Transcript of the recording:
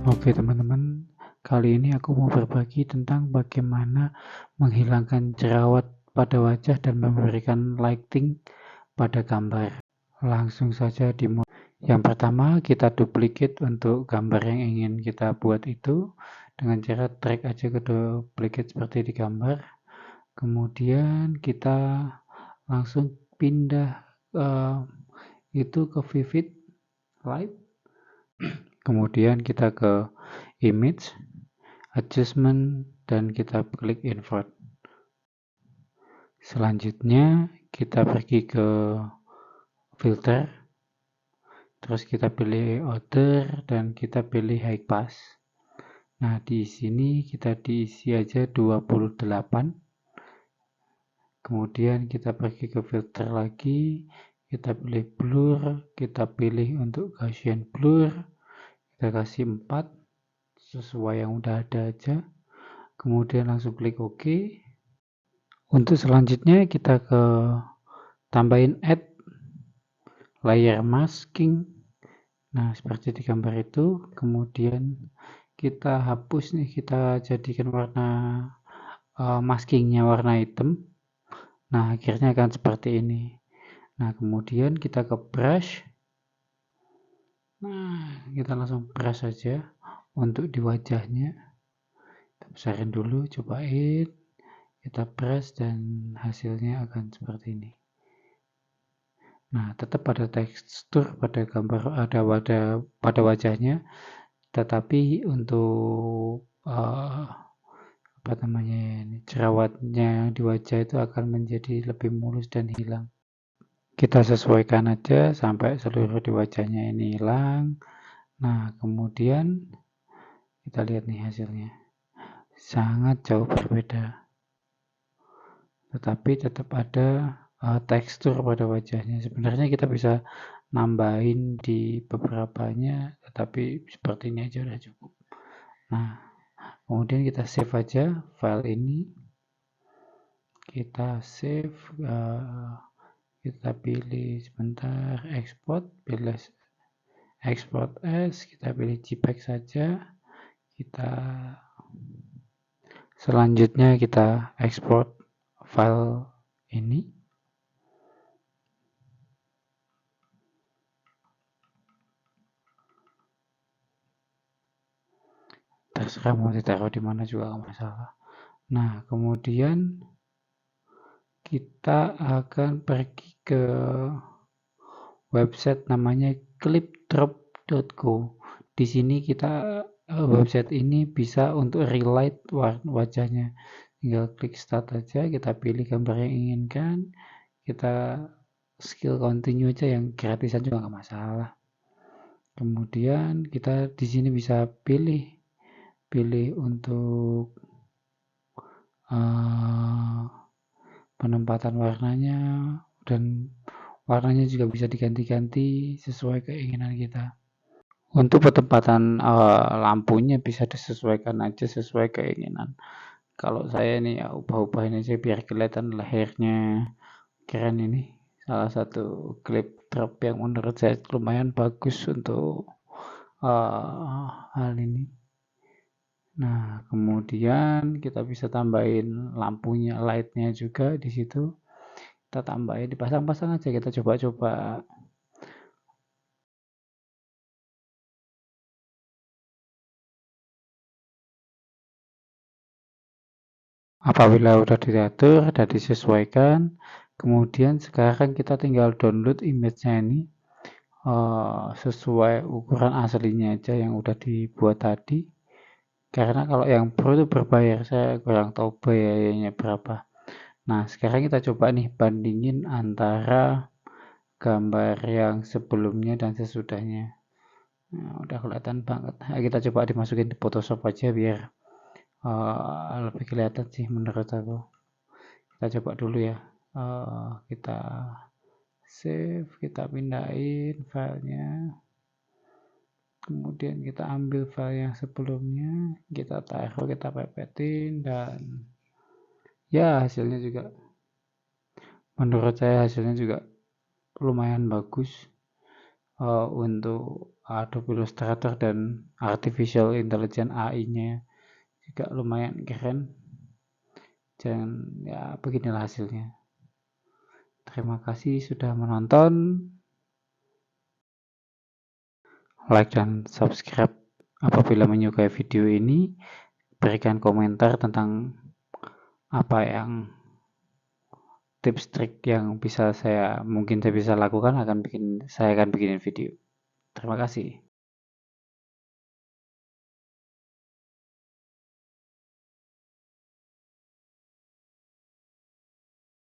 Oke teman-teman, kali ini aku mau berbagi tentang bagaimana menghilangkan jerawat pada wajah dan memberikan lighting pada gambar. Langsung saja dimulai. Yang pertama, kita duplicate untuk gambar yang ingin kita buat itu dengan cara drag aja ke duplicate seperti di gambar. Kemudian kita langsung pindah itu ke vivid light. Kemudian kita ke image, adjustment, dan kita klik invert. Selanjutnya kita pergi ke filter, terus kita pilih order dan kita pilih high pass. Nah, di sini kita diisi aja 28. Kemudian kita pergi ke filter lagi, kita pilih blur, kita pilih untuk Gaussian blur, kita kasih 4 sesuai yang udah ada aja. Kemudian langsung klik OK. Untuk selanjutnya kita ke tambahin add layer masking. Nah, seperti di gambar itu. Kemudian kita hapus nih, kita jadikan warna maskingnya warna hitam. Nah, akhirnya akan seperti ini. Nah, kemudian kita ke brush. Nah, kita langsung brush saja untuk di wajahnya. Kita besarin dulu, cobain. Kita brush dan hasilnya akan seperti ini. Nah, tetap ada tekstur pada gambar, ada pada wajahnya, tetapi untuk apa namanya ini, jerawatnya di wajah itu akan menjadi lebih mulus dan hilang. Kita sesuaikan aja sampai seluruh di wajahnya ini hilang. Nah, kemudian kita lihat nih hasilnya. Sangat jauh berbeda. Tetapi tetap ada tekstur pada wajahnya. Sebenarnya kita bisa nambahin di beberapanya, tetapi seperti ini aja udah cukup. Nah, kemudian kita save aja file ini. Kita save, kita pilih sebentar export, pilih export as, kita pilih JPEG saja. Kita selanjutnya kita export file ini. Terserah mau ditaruh di mana juga nggak masalah. Nah, kemudian kita akan pergi ke website namanya clipdrop.co. Di sini kita website ini bisa untuk relight wajahnya. Tinggal klik start aja, kita pilih gambar yang inginkan, kita skill continue aja yang gratisan juga nggak masalah. Kemudian kita di sini bisa pilih untuk penempatan warnanya, dan warnanya juga bisa diganti-ganti sesuai keinginan kita. Untuk penempatan lampunya bisa disesuaikan aja sesuai keinginan. Kalau saya ini ya ubah-ubahin aja biar kelihatan lehernya keren. Ini salah satu clip drop yang menurut saya lumayan bagus untuk hal ini. Nah, kemudian kita bisa tambahin lampunya, lightnya juga di situ. Kita tambahin, dipasang-pasang aja, kita coba-coba. Apabila udah diatur dan disesuaikan, kemudian sekarang kita tinggal download image-nya ini sesuai ukuran aslinya aja yang udah dibuat tadi. Karena kalau yang pro itu berbayar, saya kurang tahu biayanya berapa. Nah, sekarang kita coba nih bandingin antara gambar yang sebelumnya dan sesudahnya. Nah, udah kelihatan banget. Nah, kita coba dimasukin di Photoshop aja biar lebih kelihatan sih menurut aku. Kita coba dulu ya. Kita save, kita pindahin filenya. Kemudian kita ambil file yang sebelumnya, kita taruh, kita pepetin, dan ya hasilnya juga menurut saya hasilnya juga lumayan bagus. untuk Adobe Illustrator dan Artificial Intelligence AI-nya juga lumayan keren. Dan ya beginilah hasilnya. Terima kasih sudah menonton. Like dan subscribe apabila menyukai video ini. Berikan komentar tentang apa yang tips trik yang mungkin saya bisa lakukan, saya akan bikin video. Terima kasih.